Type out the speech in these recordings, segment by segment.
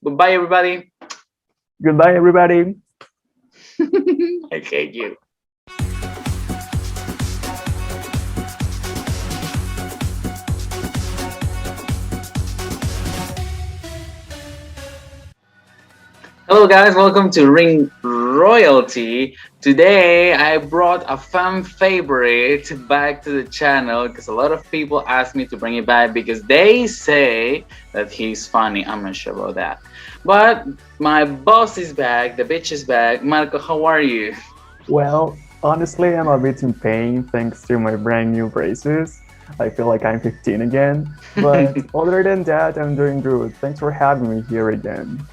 Goodbye, everybody. Goodbye, everybody. I hate you. Hello, guys. Welcome to Ring Royalty. Today, I brought a fan favorite back to the channel because a lot of people ask me to bring it back because they say that he's funny. I'm not sure about that. But my boss is back. The bitch is back. Marco, how are you? Well, honestly, I'm a bit in pain thanks to my brand new braces. I feel like I'm 15 again. But other than that, I'm doing good. Thanks for having me here again.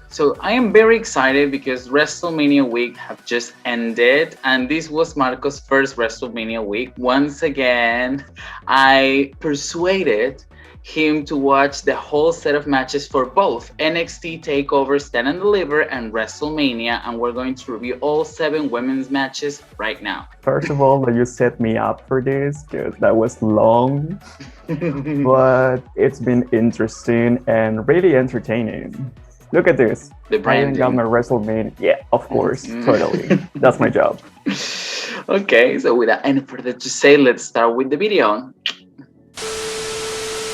So I am very excited because WrestleMania week have just ended and this was Marco's first WrestleMania week. Once again, I persuaded him to watch the whole set of matches for both NXT Takeover, Stand and Deliver and WrestleMania, and we're going to review all 7 women's matches right now. First of all, you set me up for this because that was long, but it's been interesting and really entertaining. Look at this. The I even got branding. my WrestleMania. Yeah, of course, Mm. totally. That's my job. Okay, so without any further to say, let's start with the video.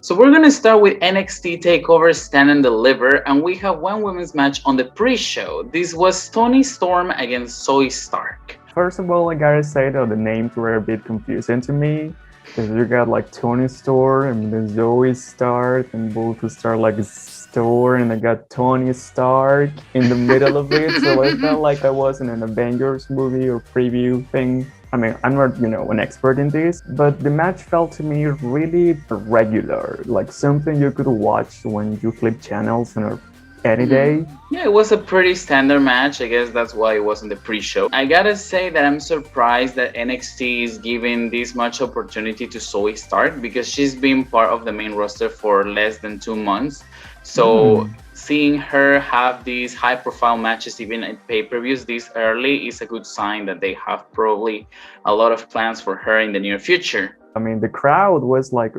So we're gonna start with NXT Takeover Stand and Deliver, and we have one women's match on the pre-show. This was Toni Storm against Zoey Stark. First of all, I gotta say that the names were a bit confusing to me. Because you got like Toni Storm and then Zoe Stark and both start like Store and I got Tony Stark in the middle of it. So I felt like I was in an Avengers movie or preview thing. I mean, I'm not, an expert in this, but the match felt to me really regular, like something you could watch when you flip channels on any day. Yeah, it was a pretty standard match. I guess that's why it wasn't the pre-show. I gotta say that I'm surprised that NXT is giving this much opportunity to Zoey Stark because she's been part of the main roster for less than 2 months. So seeing her have these high-profile matches even at pay-per-views this early is a good sign that they have probably a lot of plans for her in the near future. I mean, the crowd was like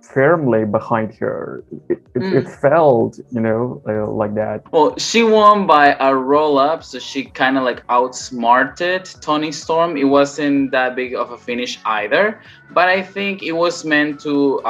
firmly behind her. It felt, like that. Well, she won by a roll-up, so she kind of like outsmarted Toni Storm. It wasn't that big of a finish either, but I think it was meant to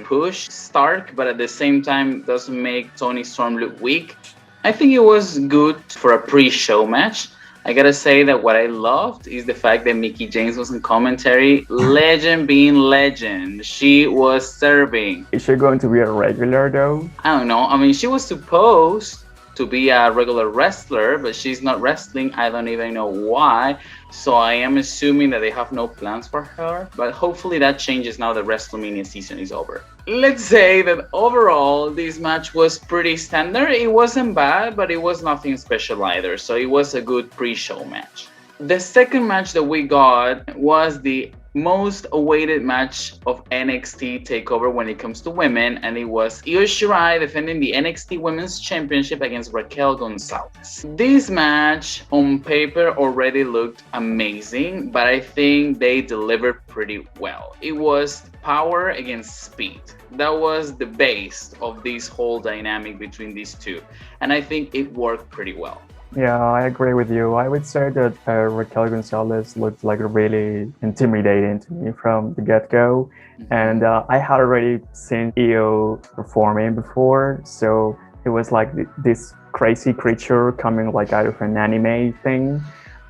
push Stark, but at the same time doesn't make Toni Storm look weak. I think it was good for a pre-show match. I gotta say that what I loved is the fact that Mickie James was in commentary. Legend being legend. She was serving. Is she going to be a regular though? I don't know. I mean, she was supposed to be a regular wrestler, but she's not wrestling. I don't even know why. So I am assuming that they have no plans for her. But hopefully that changes now that WrestleMania season is over. Let's say that overall, this match was pretty standard. It wasn't bad, but it was nothing special either. So it was a good pre-show match. The second match that we got was the most awaited match of NXT Takeover when it comes to women, and it was Io Shirai defending the NXT Women's Championship against Raquel Gonzalez. This match on paper already looked amazing, but I think they delivered pretty well. It was power against speed. That was the base of this whole dynamic between these two, and I think it worked pretty well. Yeah, I agree with you. I would say that Raquel Gonzalez looked like really intimidating to me from the get-go. And I had already seen Io performing before, so it was like this crazy creature coming like out of an anime thing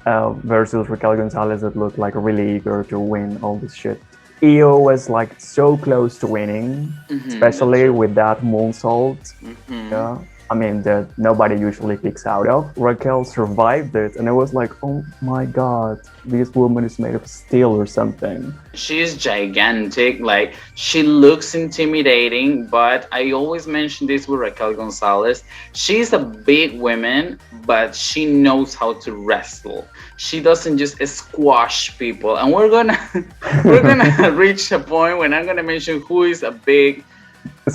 versus Raquel Gonzalez that looked like really eager to win all this shit. Io was like so close to winning, especially with that moonsault. Yeah. I mean, that nobody usually picks out of. Raquel survived it, and I was like, oh my god, this woman is made of steel or something. She's gigantic, like, she looks intimidating, but I always mention this with Raquel Gonzalez. She's a big woman, but she knows how to wrestle. She doesn't just squash people, and we're gonna reach a point when I'm gonna mention who is a big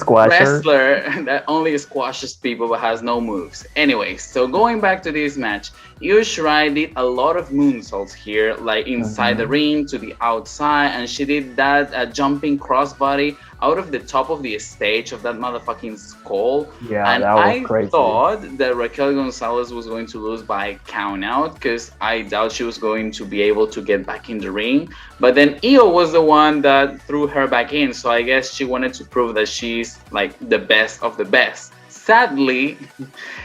wrestler that only squashes people but has no moves. Anyway, so going back to this match, Io Shirai did a lot of moonsaults here, like inside the ring to the outside, and she did that jumping crossbody out of the top of the stage of that motherfucking skull. Yeah, And that was I crazy. thought that Raquel Gonzalez was going to lose by count out because I doubt she was going to be able to get back in the ring. But then Io was the one that threw her back in. So I guess she wanted to prove that she's like the best of the best. Sadly,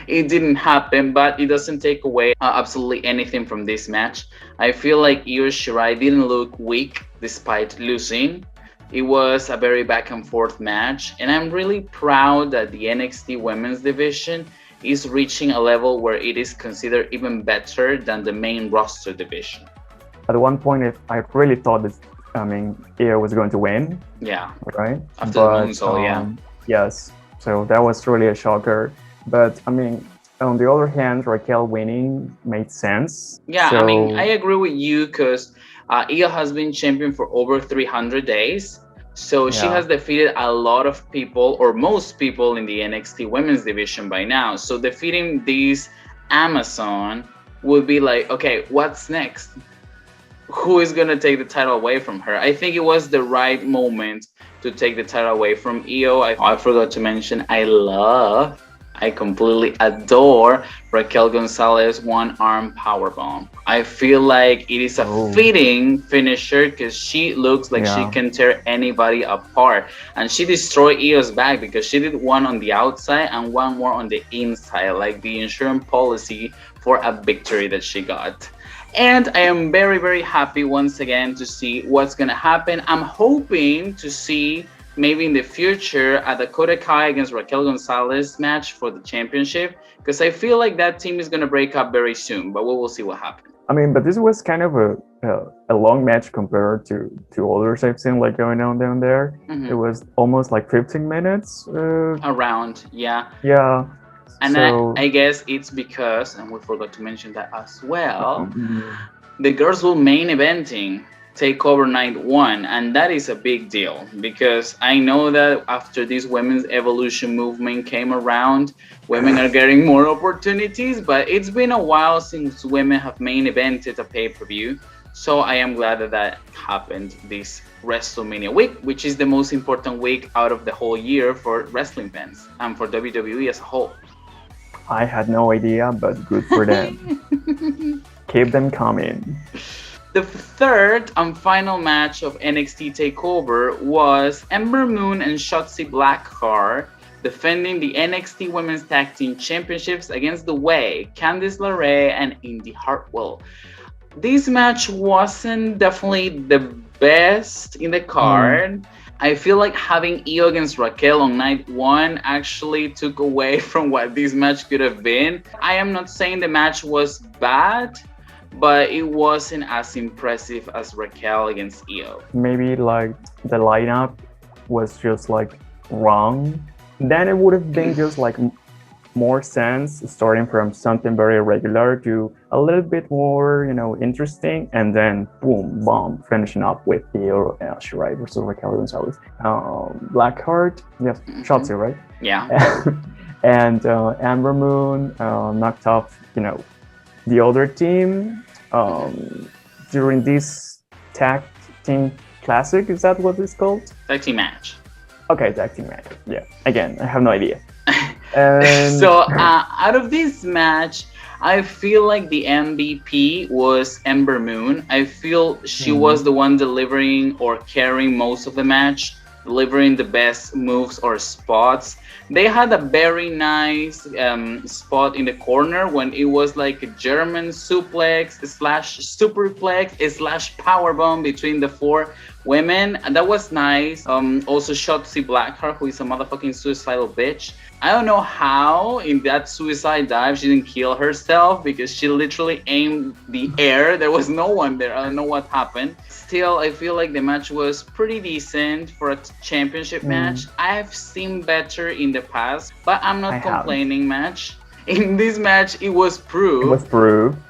it didn't happen, but it doesn't take away absolutely anything from this match. I feel like Io Shirai didn't look weak despite losing. It was a very back and forth match, and I'm really proud that the NXT Women's Division is reaching a level where it is considered even better than the main roster division. At one point, I really thought that, Io was going to win, Yeah, right? after the But moonsault, yeah. yes, so that was really a shocker. But on the other hand, Raquel winning made sense. Yeah, I mean, I So agree with you because Io has been champion for over 300 days. So she yeah, has defeated a lot of people, or most people in the NXT women's division by now. So defeating this Amazon would be like, okay, what's next? Who is going to take the title away from her? I think it was the right moment to take the title away from Io. I forgot to mention, I completely adore Raquel Gonzalez one arm powerbomb. I feel like it is a fitting finisher because she looks like she yeah. can tear anybody apart. And she destroyed Io's back because she did one on the outside and one more on the inside, like the insurance policy for a victory that she got. And I am very, very happy once again to see what's going to happen. I'm hoping to see maybe in the future a Dakota Kai against Raquel Gonzalez match for the championship because I feel like that team is going to break up very soon, but we will see what happens. But this was kind of a long match compared to others I've seen like going on down there. Mm-hmm. It was almost like 15 minutes. Around, yeah. Yeah. And so I guess it's because, and we forgot to mention that as well, mm, the girls will main eventing Takeover Night 1, and that is a big deal because I know that after this women's evolution movement came around, women are getting more opportunities, but it's been a while since women have main evented a pay-per-view. So I am glad that that happened this WrestleMania week, which is the most important week out of the whole year for wrestling fans and for WWE as a whole. I had no idea, but good for them. Keep them coming. The third and final match of NXT TakeOver was Ember Moon and Shotzi Blackheart defending the NXT Women's Tag Team Championships against The Way, Candice LeRae, and Indy Hartwell. This match wasn't definitely the best in the card. I feel like having Io against Raquel on night 1 actually took away from what this match could have been. I am not saying the match was bad, but it wasn't as impressive as Raquel against Io. Maybe like the lineup was just like wrong. Then it would have been just like more sense starting from something very regular to a little bit more, interesting, and then boom, bomb, finishing up with Io Shirai versus Raquel Gonzalez. Blackheart, yes, Shotzi, right? Yeah. And Amber Moon knocked off, the other team during this tag team classic. Is that what it's called? Tag team match. Okay, tag team match. Yeah. Again, I have no idea. And So out of this match, I feel like the MVP was Ember Moon. I feel she was the one delivering or carrying most of the match, delivering the best moves or spots. They had a very nice spot in the corner when it was like a German suplex slash superplex slash powerbomb between the four women, and that was nice. Also Shotzi Blackheart, who is a motherfucking suicidal bitch. I don't know how in that suicide dive she didn't kill herself because she literally aimed the air. There was no one there. I don't know what happened. Still, I feel like the match was pretty decent for a championship match. I've seen better in the past, but I'm not complaining match. In this match, it was proved.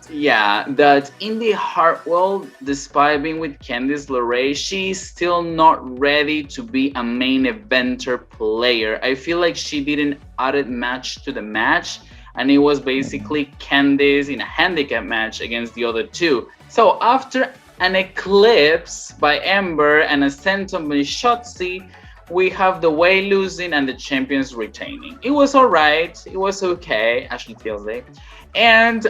Yeah, that Indy Hartwell, despite being with Candice LeRae, she's still not ready to be a main eventer player. I feel like she didn't add much to the match, and it was basically Candice in a handicap match against the other two. So after an eclipse by Ember and a senton by Shotzi, we have the way losing and the champions retaining. It was alright. It was okay. Ashley Tilsley. And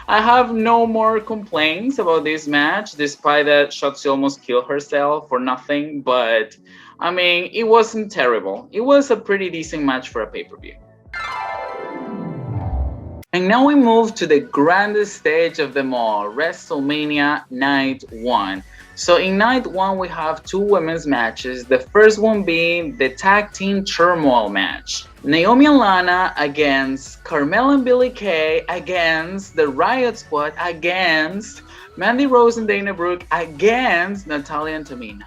I have no more complaints about this match, despite that Shotzi almost killed herself for nothing. But I mean, it wasn't terrible. It was a pretty decent match for a pay-per-view. And now we move to the grandest stage of them all, WrestleMania Night 1. So in Night 1, we have two women's matches. The first one being the Tag Team Turmoil match. Naomi and Lana against Carmella and Billie Kay against the Riot Squad against Mandy Rose and Dana Brooke against Natalya and Tamina.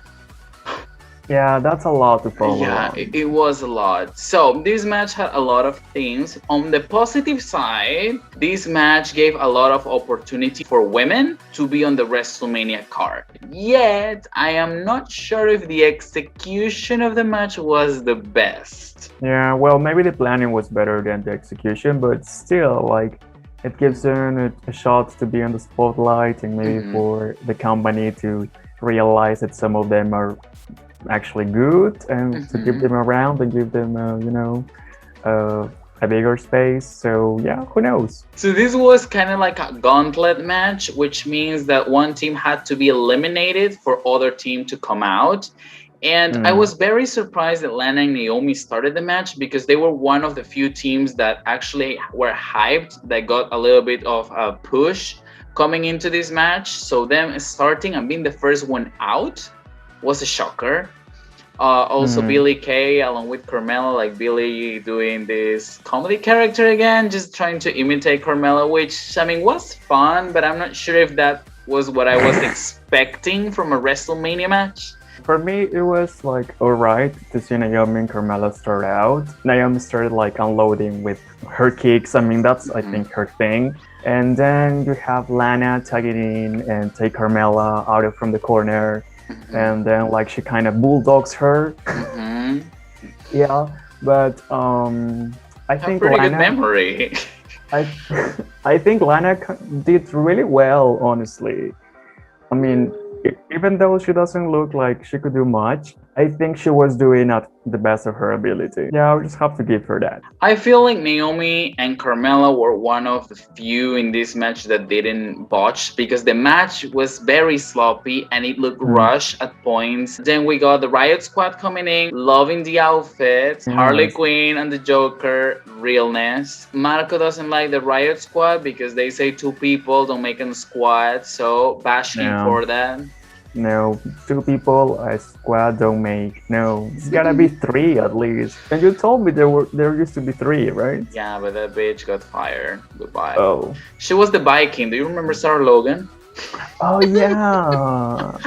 Yeah, that's a lot to follow. Yeah, it was a lot. So this match had a lot of things. On the positive side, this match gave a lot of opportunity for women to be on the WrestleMania card. Yet, I am not sure if the execution of the match was the best. Yeah, well, maybe the planning was better than the execution, but still, like, it gives them a shot to be on the spotlight and maybe for the company to realize that some of them are actually good and to keep them around and give them, a bigger space. So yeah, who knows? So this was kind of like a gauntlet match, which means that one team had to be eliminated for other team to come out. And I was very surprised that Lana and Naomi started the match because they were one of the few teams that actually were hyped, that got a little bit of a push coming into this match. So them starting and being the first one out was a shocker. Also, Billie Kay along with Carmella, like Billie doing this comedy character again, just trying to imitate Carmella, which I mean was fun, but I'm not sure if that was what I was expecting from a WrestleMania match. For me, it was like alright to see Naomi and Carmella start out. Naomi started like unloading with her kicks. I mean, that's I think her thing. And then you have Lana tagging in and take Carmella out of from the corner. And then like she kind of bulldogs her. Yeah, but I think pretty Lana, good memory. I think Lana did really well, honestly. I mean, even though she doesn't look like she could do much, I think she was doing at the best of her ability. Yeah, I'll just have to give her that. I feel like Naomi and Carmella were one of the few in this match that didn't botch because the match was very sloppy and it looked rushed at points. Then we got the Riot Squad coming in, loving the outfits, Harley Quinn and the Joker, realness. Marco doesn't like the Riot Squad because they say two people don't make a squad, so bash him for that. No, two people a squad don't make. No, it's gotta be three at least. And you told me there used to be three, right? Yeah, but that bitch got fired. Goodbye. Oh. She was the Viking. Do you remember Sarah Logan? Oh yeah.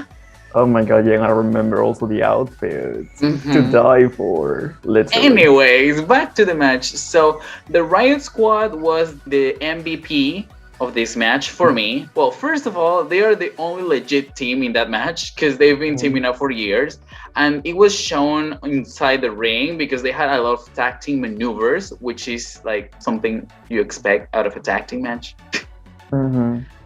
Oh my god, yeah, I remember also the outfits to die for, literally. Anyways, back to the match. So the Riot Squad was the MVP of this match for me. Well, first of all, they are the only legit team in that match because they've been teaming up for years, and it was shown inside the ring because they had a lot of tag team maneuvers, which is like something you expect out of a tag team match.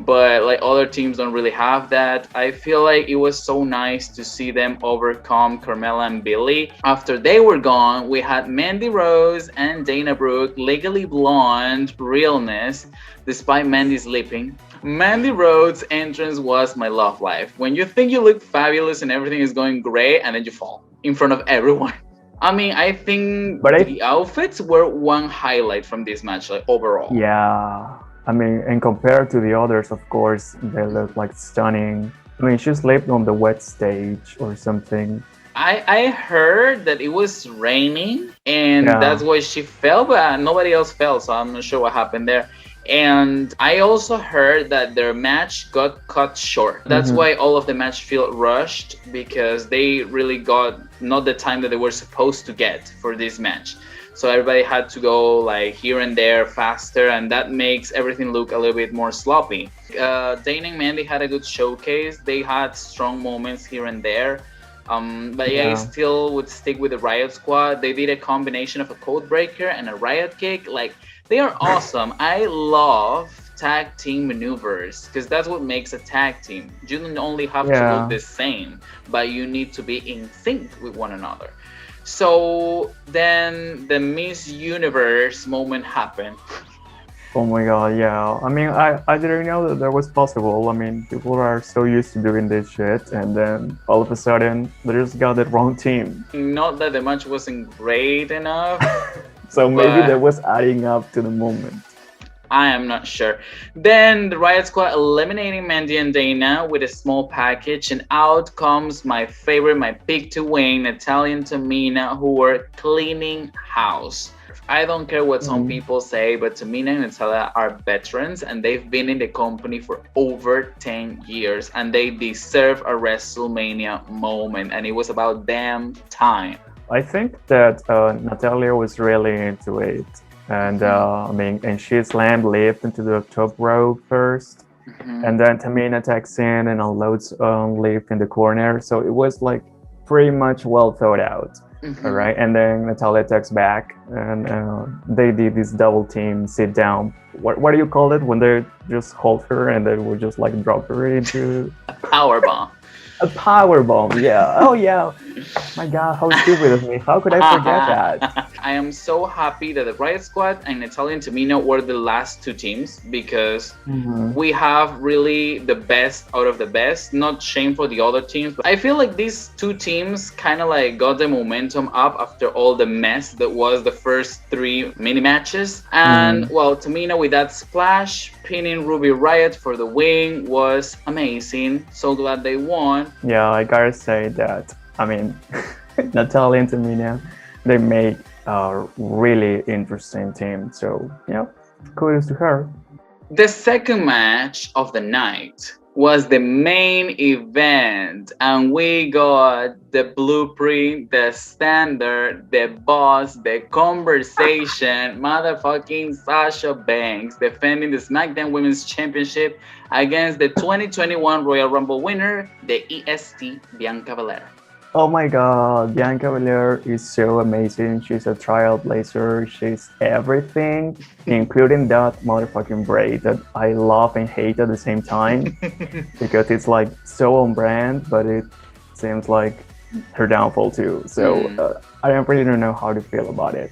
But like other teams don't really have that. I feel like it was so nice to see them overcome Carmella and Billie. After they were gone, we had Mandy Rose and Dana Brooke, Legally Blonde, realness, despite Mandy sleeping. Mandy Rose's entrance was my love life. When you think you look fabulous and everything is going great, and then you fall in front of everyone. I mean, I think the outfits were one highlight from this match, like overall. Yeah. I mean, and compared to the others, of course, they look like stunning. I mean, she slept on the wet stage or something. I heard that it was raining and that's why she fell, but nobody else fell, so I'm not sure what happened there. And I also heard that their match got cut short. That's why all of the match felt rushed, because they really got not the time that they were supposed to get for this match. So everybody had to go like here and there faster, and that makes everything look a little bit more sloppy. Dana and Mandy had a good showcase. They had strong moments here and there. But I still would stick with the Riot Squad. They did a combination of a code breaker and a riot kick. Like, They are awesome. I love tag team maneuvers because that's what makes a tag team. You don't only have to look Yeah. the same, but you need to be in sync with one another. So then the Miss Universe moment happened. Oh my god, yeah. I mean, I didn't know that was possible. I mean, people are so used to doing this shit, and then all of a sudden, they just got the wrong team. Not that the match wasn't great enough, So maybe that but was adding up to the moment. I am not sure. Then the Riot Squad eliminating Mandy and Dana with a small package, and out comes my favorite, my pick to win, Natalya and Tamina, who were cleaning house. I don't care what some Mm. people say, but Tamina and Natalya are veterans and they've been in the company for over 10 years and they deserve a WrestleMania moment, and it was about damn time. I think that Natalia was really into it. And I mean, and she slammed Liv into the top rope first. Mhm. And then Tamina attacks in and unloads Liv in the corner. So it was like pretty much well thought out. All Mhm. right. And then Natalia attacks back and they did this double team sit down. What do you call it when they just hold her and they would just like drop her into A power bomb. a power bomb? Yeah. Oh, yeah. My God, how stupid of me. How could I forget that? I am so happy that the Riot Squad and Natalya and Tamina were the last two teams because Mhm. we have really the best out of the best. Not shame for the other teams, but I feel like these two teams kind of like got the momentum up after all the mess that was the first three mini matches. And Mm. well, Tamina with that splash, pinning Ruby Riot for the win was amazing. So glad they won. Yeah, I gotta say that. I mean, Natalia and Tamina, they make a really interesting team. So, yeah, kudos to her. The second match of the night was the main event, and we got the blueprint, the standard, the boss, the conversation, motherfucking Sasha Banks defending the SmackDown Women's Championship against the 2021 Royal Rumble winner, the EST Bianca Belair. Oh my god, Bianca Belair is so amazing. She's a trailblazer. She's everything, including that motherfucking braid that I love and hate at the same time because it's like so on brand, but it seems like her downfall too. So I really don't know how to feel about it.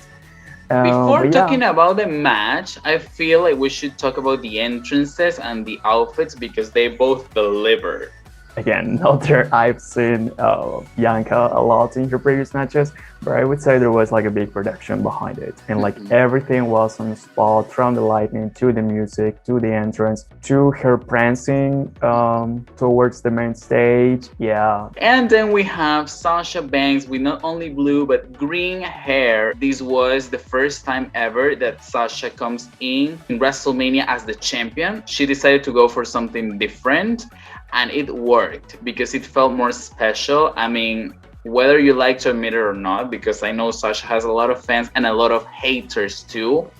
Before But yeah, talking about the match, I feel like we should talk about the entrances and the outfits because they both delivered. again, not that I've seen Bianca a lot in her previous matches, but I would say there was like a big production behind it. And like everything was on the spot, from the lighting to the music to the entrance to her prancing towards the main stage. Yeah. And then we have Sasha Banks with not only blue but green hair. This was the first time ever that Sasha comes in WrestleMania as the champion. She decided to go for something different and it worked because it felt more special. I mean, whether you like to admit it or not, because I know Sasha has a lot of fans and a lot of haters too,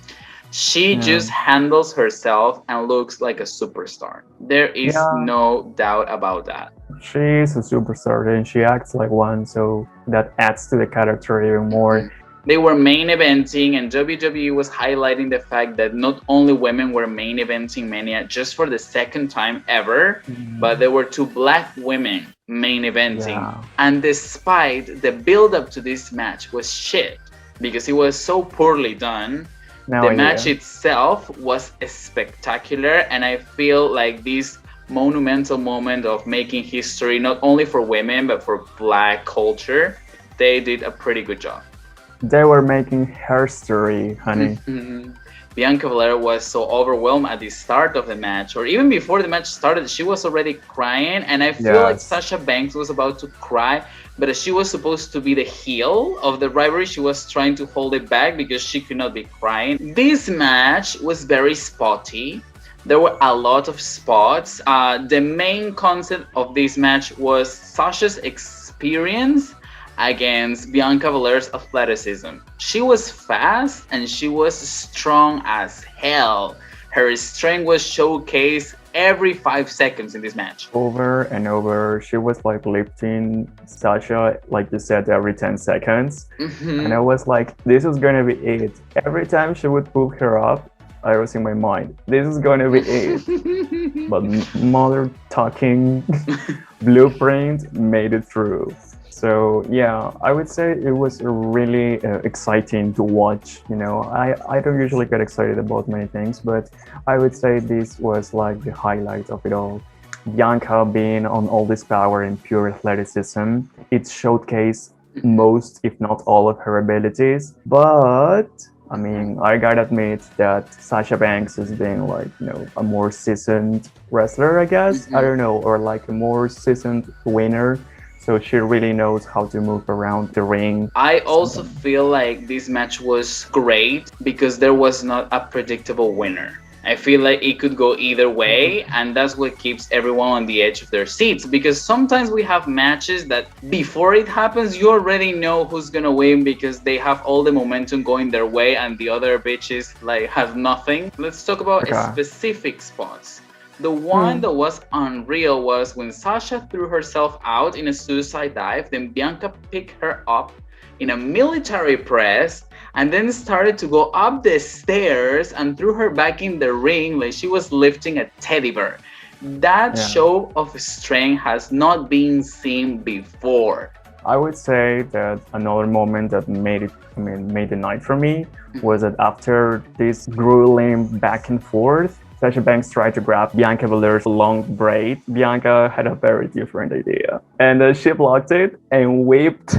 she Yeah. just handles herself and looks like a superstar. There is Yeah. no doubt about that. She's a superstar and she acts like one, so that adds to the character even more. They were main eventing, and WWE was highlighting the fact that not only women were main eventing Mania just for the second time ever, but there were two black women main eventing. Yeah. And despite the build up to this match was shit because it was so poorly done, Now the I match do. itself was spectacular, and I feel like this monumental moment of making history not only for women but for black culture, they did a pretty good job. They were making her story, honey. Bianca Belair was so overwhelmed at the start of the match, or even before the match started, she was already crying, and I feel like Yes. Sasha Banks was about to cry, but as she was supposed to be the heel of the rivalry, she was trying to hold it back because she could not be crying. This match was very spotty. There were a lot of spots. The main concept of this match was Sasha's experience against Bianca Belair's athleticism. She was fast and she was strong as hell. Her strength was showcased every 5 seconds in this match. Over and over, she was like lifting Sasha, like you said, every 10 seconds. And I was like, this is gonna be it. Every time she would pull her up, I was in my mind, this is gonna be it. But mother talking blueprint made it through. So yeah, I would say it was really exciting to watch. I don't usually get excited about many things, but I would say this was like the highlight of it all. Bianca being on all this power and pure athleticism, it showcased most, if not all, of her abilities. But I mean, I gotta admit that Sasha Banks has been like, a more seasoned wrestler, I guess. I don't know, or like a more seasoned winner. So she really knows how to move around the ring. I also feel like this match was great because there was not a predictable winner. I feel like it could go either way, and that's what keeps everyone on the edge of their seats. Because sometimes we have matches that before it happens, you already know who's gonna win because they have all the momentum going their way, and the other bitches like have nothing. Let's talk about specific spots. The one that was unreal was when Sasha threw herself out in a suicide dive, then Bianca picked her up in a military press and then started to go up the stairs and threw her back in the ring like she was lifting a teddy bear. That show of strength has not been seen before. I would say that another moment that made the night for me was that after this grueling back and forth, Sasha Banks tried to grab Bianca Belair's long braid. Bianca had a very different idea. And she blocked it and whipped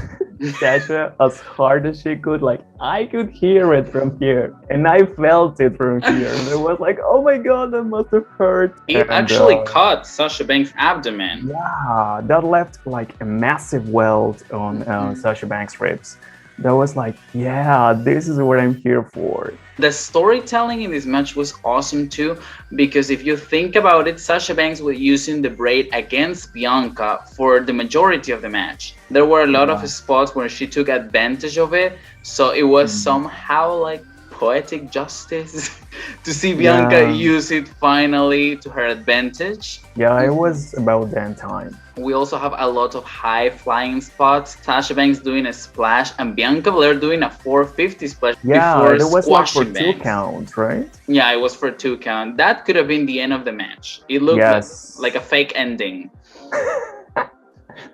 Sasha as hard as she could. Like, I could hear it from here. And I felt it from here. And it was like, oh my god, that must have hurt. It actually caught Sasha Banks' abdomen. Yeah, that left like a massive welt on Sasha Banks' ribs. That was like, yeah, this is what I'm here for. The storytelling in this match was awesome too, because if you think about it, Sasha Banks was using the braid against Bianca for the majority of the match. There were a lot of spots where she took advantage of it, so it was somehow like poetic justice to see Bianca use it finally to her advantage. Yeah, it was about damn time. We also have a lot of high flying spots. Sasha Banks doing a splash and Bianca Belair doing a 450 splash before it was like for Banks. 2 counts, right? Yeah, it was for 2 count. That could have been the end of the match. It looked like a fake ending.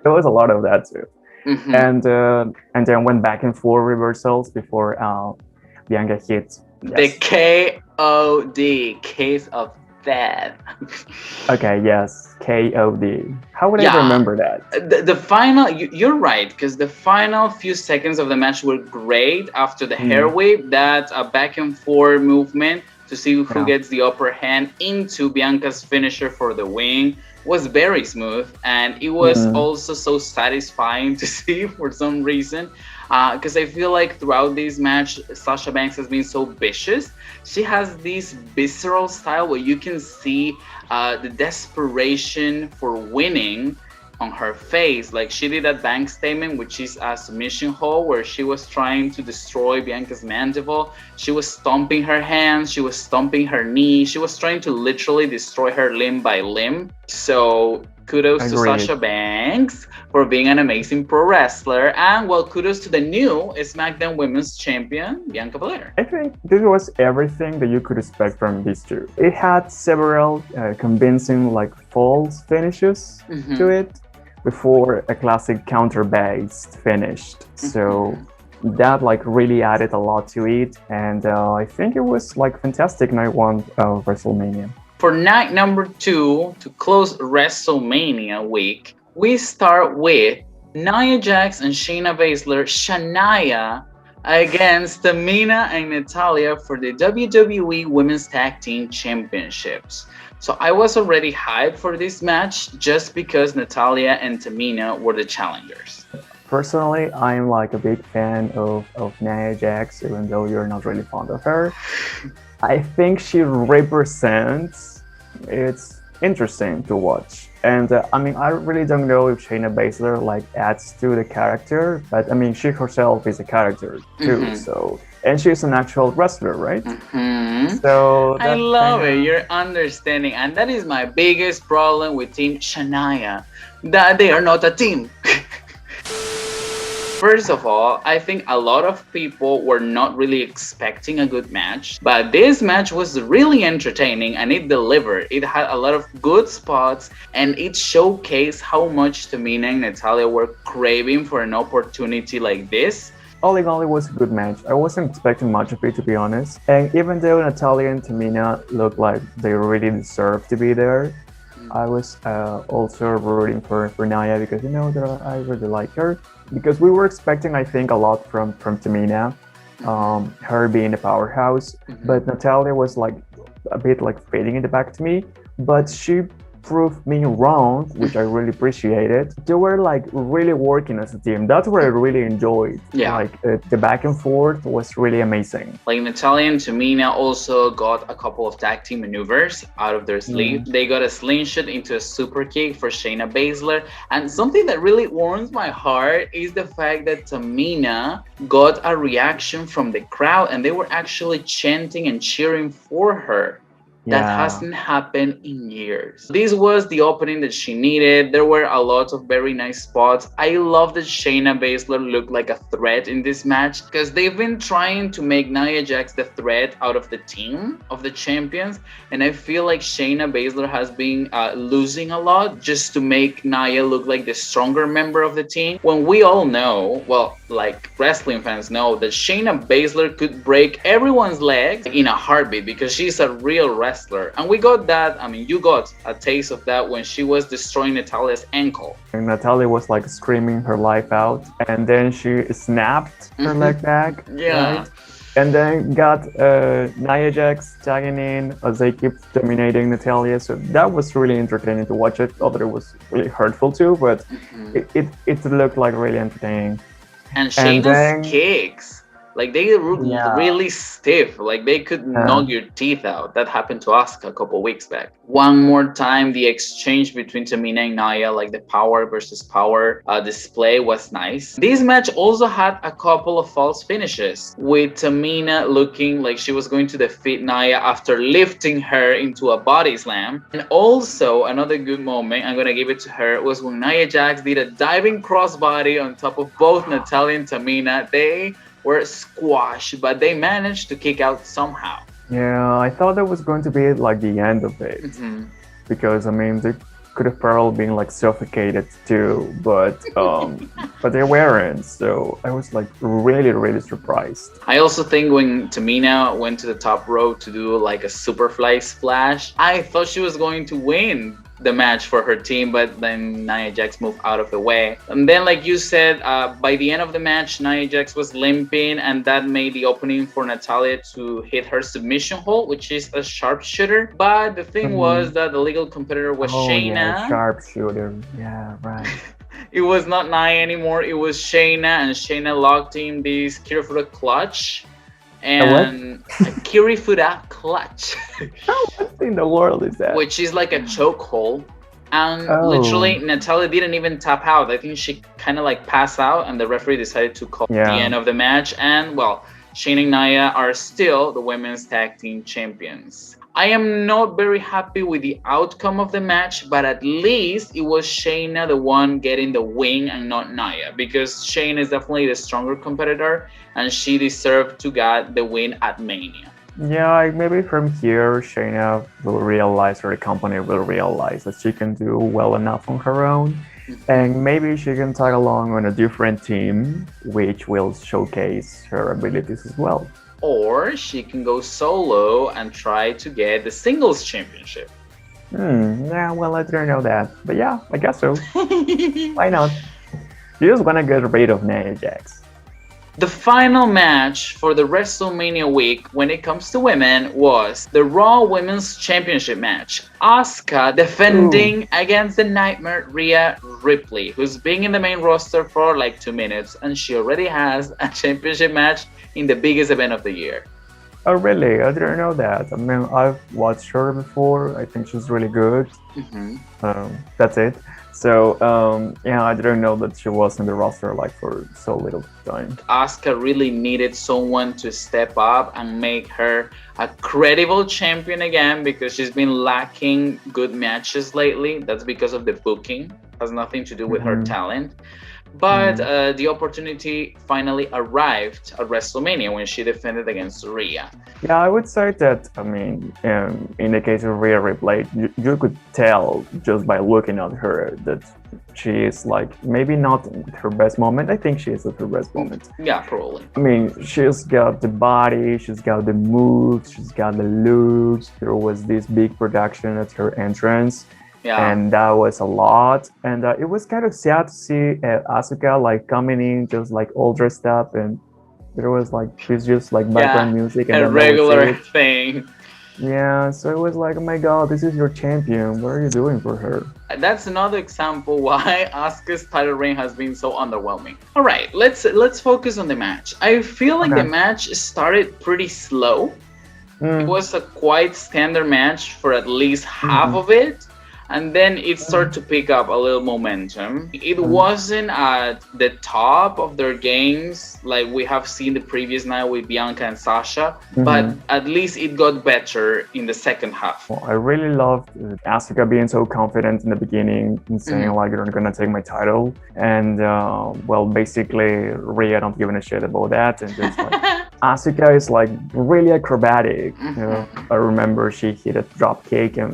There was a lot of that too. And then went back and forth reversals before Bianca hit the KOD, case of death. Okay, yes, KOD. How would I remember that? The final, you're right, because the final few seconds of the match were great after the hair whip, that back and forth movement to see who gets the upper hand into Bianca's finisher for the win was very smooth, and it was also so satisfying to see for some reason. Because I feel like throughout this match, Sasha Banks has been so vicious. She has this visceral style where you can see the desperation for winning on her face. Like she did that bank statement, which is a submission hold where she was trying to destroy Bianca's mandible. She was stomping her hands, she was stomping her knee, she was trying to literally destroy her limb by limb. So kudos to Sasha Banks for being an amazing pro wrestler, and well, kudos to the new SmackDown Women's Champion, Bianca Belair. I think this was everything that you could expect from these two. It had several convincing like false finishes to it before a classic counter-based finished. So that like really added a lot to it, and I think it was like fantastic night one of WrestleMania. For night number 2, to close WrestleMania week, we start with Nia Jax and Shayna Baszler, Shania, against Tamina and Natalya for the WWE Women's Tag Team Championships. So I was already hyped for this match just because Natalya and Tamina were the challengers. Personally, I'm like a big fan of Nia Jax, even though you're not really fond of her. I think she represents, it's interesting to watch. And I mean, I really don't know if Shayna Baszler like adds to the character, but I mean, she herself is a character too. So and she's an actual wrestler, right? Hmm. So I that kind love it. of You're understanding, and that is my biggest problem with Team Shania, that they are not a team. First of all, I think a lot of people were not really expecting a good match, but this match was really entertaining and it delivered. It had a lot of good spots and it showcased how much Tamina and Natalya were craving for an opportunity like this. all in all, it was a good match. I wasn't expecting much of it, to be honest. And even though Natalya and Tamina looked like they really deserved to be there, I was also rooting for Naya because you know that I really like her. Because we were expecting, I think, a lot from Tamina, her being a powerhouse. But Natalia was like a bit like fading in the back to me. But she proved me wrong, which I really appreciated. They were like really working as a team. That's what I really enjoyed. Yeah. Like the back and forth was really amazing. Like Natalya and Tamina also got a couple of tag team maneuvers out of their sleeve. They got a slingshot into a super kick for Shayna Baszler. And something that really warms my heart is the fact that Tamina got a reaction from the crowd and they were actually chanting and cheering for her. That hasn't happened in years. This was the opening that she needed. There were a lot of very nice spots. I love that Shayna Baszler looked like a threat in this match because they've been trying to make Nia Jax the threat out of the team of the champions, and I feel like Shayna Baszler has been losing a lot just to make Nia look like the stronger member of the team. When we all know, well, like wrestling fans know, that Shayna Baszler could break everyone's legs in a heartbeat because she's a real wrestler. And we got that, I mean, you got a taste of that when she was destroying Natalya's ankle. And Natalya was like screaming her life out, and then she snapped her leg back. Yeah. Right? And then got Nia Jax tagging in as they keep dominating Natalya. So that was really entertaining to watch it, although it was really hurtful too, but it looked like really entertaining. And Shayna's kicks, like they were really stiff, like they could knock your teeth out. That happened to Asuka a couple weeks back. One more time, the exchange between Tamina and Nia, like the power versus power display was nice. This match also had a couple of false finishes, with Tamina looking like she was going to defeat Nia after lifting her into a body slam. And also another good moment, I'm gonna give it to her, was when Nia Jax did a diving crossbody on top of both Natalya and Tamina. They were squashed, but they managed to kick out somehow. Yeah, I thought that was going to be like the end of it. Because I mean they could have probably been like suffocated too, but they weren't. So I was like really surprised. I also think when Tamina went to the top rope to do like a superfly splash, I thought she was going to win the match for her team, but then Nia Jax moved out of the way. And then, like you said, by the end of the match, Nia Jax was limping, and that made the opening for Natalya to hit her submission hold, which is a sharpshooter. But the thing was that the legal competitor was Shayna. Yeah, sharpshooter. Yeah, right. It was not Nia anymore, it was Shayna, and Shayna locked in this Kirifuda clutch. And a Kirifuda clutch. What in the world is that? Which is like a chokehold. And literally, Natalya didn't even tap out. I think she kind of like passed out, and the referee decided to call the end of the match. And well, Shayna and Nia are still the women's tag team champions. I am not very happy with the outcome of the match, but at least it was Shayna the one getting the win and not Nia, because Shayna is definitely the stronger competitor and she deserved to get the win at Mania. Yeah, maybe from here Shayna will realize, or the company will realize, that she can do well enough on her own. And maybe she can tag along on a different team, which will showcase her abilities as well. Or she can go solo and try to get the singles championship. Yeah, well, I didn't know that. But yeah, I guess so. Why not? You just want to get rid of Nia Jax. The final match for the WrestleMania week when it comes to women was the Raw Women's Championship match. Asuka defending against the Nightmare Rhea Ripley, who's been in the main roster for like 2 minutes, and she already has a championship match in the biggest event of the year. Oh, really? I didn't know that. I mean, I've watched her before. I think she's really good. Hmm. That's it. So, yeah, I didn't know that she was in the roster like for so little time. Asuka really needed someone to step up and make her a credible champion again because she's been lacking good matches lately. That's because of the booking. Has nothing to do with her Mm-hmm. talent. But Mm. the opportunity finally arrived at WrestleMania when she defended against Rhea. Yeah, I would say that, I mean, in the case of Rhea Ripley, you could tell just by looking at her that she is like maybe not in her best moment. I think she is at her best moment. Yeah, probably. I mean, she's got the body, she's got the moves, she's got the looks. There was this big production at her entrance, Yeah. and that was a lot. And it was kind of sad to see Asuka like coming in just like all dressed up, and there was like this just like Yeah, background music, and a then that was regular it. thing. Yeah, so it was like, oh my god, this is your champion. What are you doing for her? That's another example why Asuka's title reign has been so underwhelming. All right, let's focus on the match. I feel like the Okay. match started pretty slow. It Mm, was a quite standard match for at least half mm, of it, and then it started mm, to pick up a little momentum. It mm, wasn't at the top of their games like we have seen the previous night with Bianca and Sasha, but mm. at least it got better in the second half. Well, I really loved Asuka being so confident in the beginning and saying Mhm. like, "You're gonna take my title," and well, basically Rhea don't give a shit about that, and just like Asuka is like really acrobatic. You know, Mhm. I remember she hit a drop kick and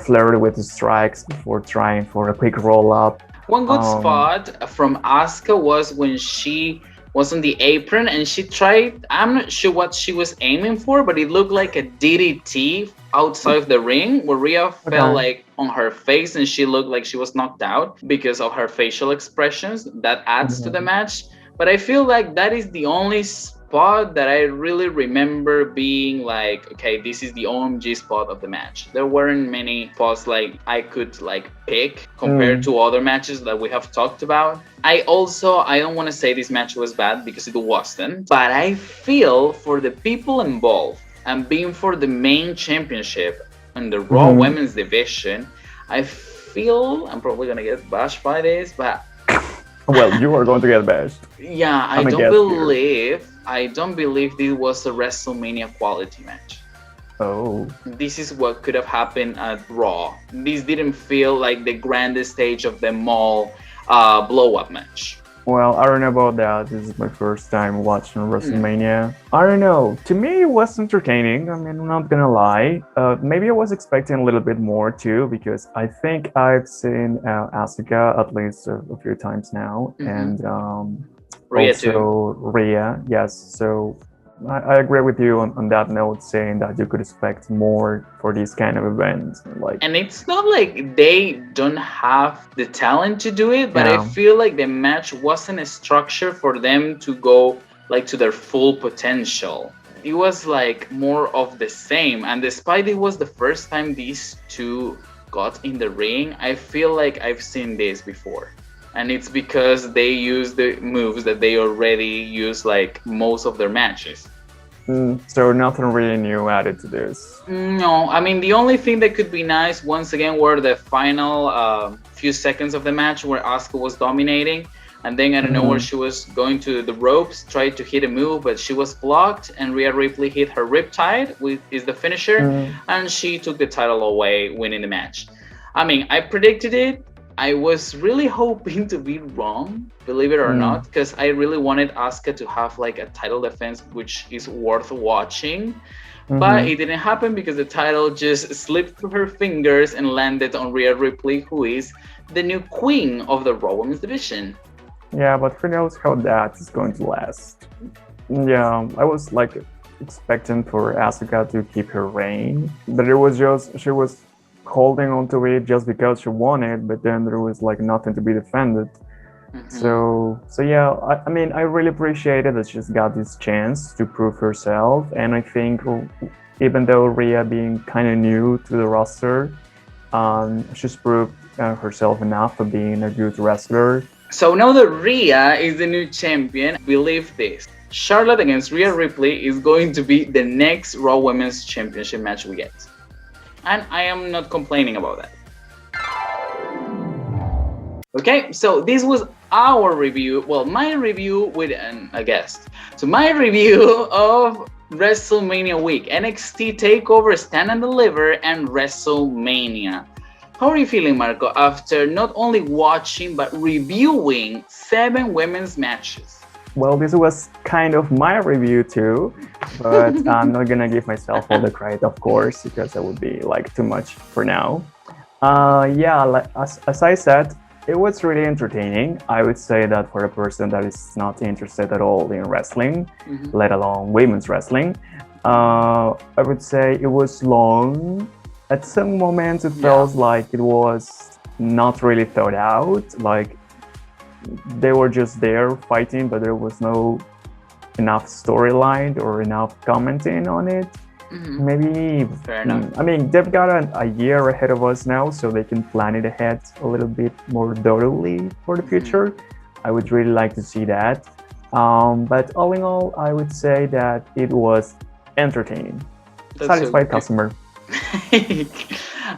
flirted with the strikes before trying for a quick roll up. One good Um, spot from Asuka was when she was on the apron and she tried, I'm not sure what she was aiming for, but it looked like a DDT outside of the ring where Rhea fell okay. like on her face and she looked like she was knocked out because of her facial expressions. That adds to the Mhm. match. But I feel like that is the only spot that I really remember being like, okay, this is the OMG spot of the match. There weren't many spots like I could like pick compared Mm, to other matches that we have talked about. I don't want to say this match was bad because it wasn't, but I feel for the people involved and being for the main championship in the Raw mhm. Women's division, I feel I'm probably gonna get bashed by this, but Well, you are going to get bashed. yeah, I'm a guest here. I don't believe this was a WrestleMania quality match. Oh. This is what could have happened at Raw. This didn't feel like the grandest stage of the mall blow up match. Well, I don't know about that. This is my first time watching Mm. WrestleMania. I don't know. To me, it was entertaining. I mean, I'm not gonna lie. Maybe I was expecting a little bit more too, because I think I've seen Asuka at least a few times now, Hmm. and Rhea too. also Rhea. Yes, so I agree with you on that note, saying that you could expect more for these kind of events. Like, And it's not like they don't have the talent to do it, but I yeah. feel like the match wasn't a structure for them to go like to their full potential. It was like more of the same. And despite it was the first time these two got in the ring, I feel like I've seen this before. And it's because they use the moves that they already use like most of their matches. So nothing really new added to this. No, I mean the only thing that could be nice once again were the final few seconds of the match where Asuka was dominating, and then I don't know where Mhm. she was going to the ropes, tried to hit a move, but she was blocked, and Rhea Ripley hit her riptide, which is the finisher, Mm, and she took the title away, winning the match. I mean, I predicted it. I was really hoping to be wrong, believe it or mm, not, because I really wanted Asuka to have like a title defense, which is worth watching, but mhm. it didn't happen because the title just slipped through her fingers and landed on Rhea Ripley, who is the new queen of the Raw Women's division. Yeah, but who knows how that is going to last? Yeah, I was like expecting for Asuka to keep her reign, but it was just she was holding on to it just because she won it, but then there was like nothing to be defended. Hmm. So yeah, I mean, I really appreciated that she's got this chance to prove herself, and I think even though Rhea being kind of new to the roster, she's proved herself enough for being a good wrestler. So now that Rhea is the new champion, believe this. Charlotte against Rhea Ripley is going to be the next Raw Women's Championship match we get. And I am not complaining about that. Okay, so this was our review. Well, my review with a guest. So my review of WrestleMania week, NXT Takeover, Stand and Deliver, and WrestleMania. How are you feeling, Marco, after not only watching but reviewing 7 women's matches? Well, this was kind of my review too, but I'm not gonna give myself all the credit, of course, because that would be like too much for now. Yeah, as I said, it was really entertaining. I would say that for a person that is not interested at all in wrestling, let alone women's wrestling, I would say it was long. At some moments, it felt like it was not really thought out. Like they were just there fighting, but there was no enough storyline or enough commenting on it. Maybe, fair enough. I mean, they've got a year ahead of us now, so they can plan it ahead a little bit more thoroughly for the future. I would really like to see that. But all in all, I would say that it was entertaining. Satisfied customer.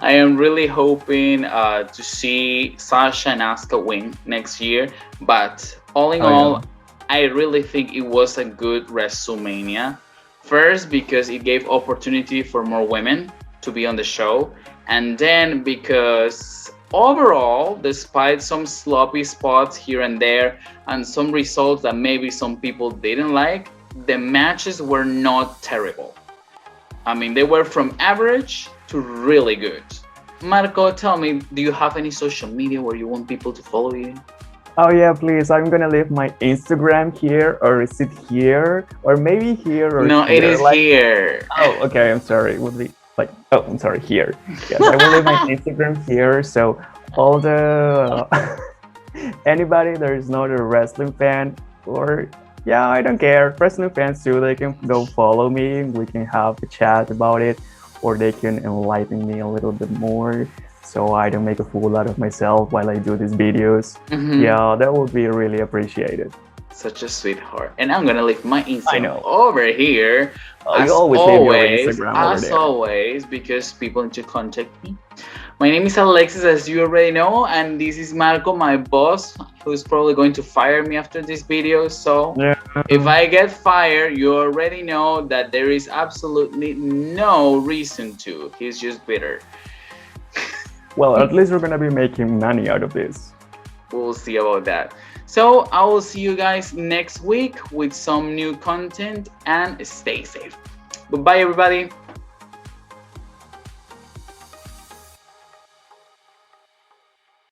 I am really hoping to see Sasha and Asuka win next year. But all in all, I really think it was a good WrestleMania. First, because it gave opportunity for more women to be on the show. And then because overall, despite some sloppy spots here and there and some results that maybe some people didn't like, the matches were not terrible. I mean, they were from average to really good. Marco, tell me, do you have any social media where you want people to follow you? Oh yeah, please. I'm gonna leave my Instagram here, or is it here, or maybe here, or no, here. it is here. Oh, okay. I'm sorry. It would be like, oh, I'm sorry. Here. Yes, I will leave my Instagram here. So all the anybody that is not a wrestling fan, or yeah, I don't care. Wrestling fans too. They can go follow me. We can have a chat about it, or they can enlighten me a little bit more, so I don't make a fool out of myself while I do these videos. Yeah, that would be really appreciated. Such a sweetheart. And I'm gonna leave my Instagram over here. As always, because people need to contact me. My name is Alexis, as you already know, and this is Marco, my boss, who's probably going to fire me after this video. So if I get fired, you already know that there is absolutely no reason to. He's just bitter. Well, at least we're gonna be making money out of this. We'll see about that. So I will see you guys next week with some new content, and stay safe. Goodbye, everybody.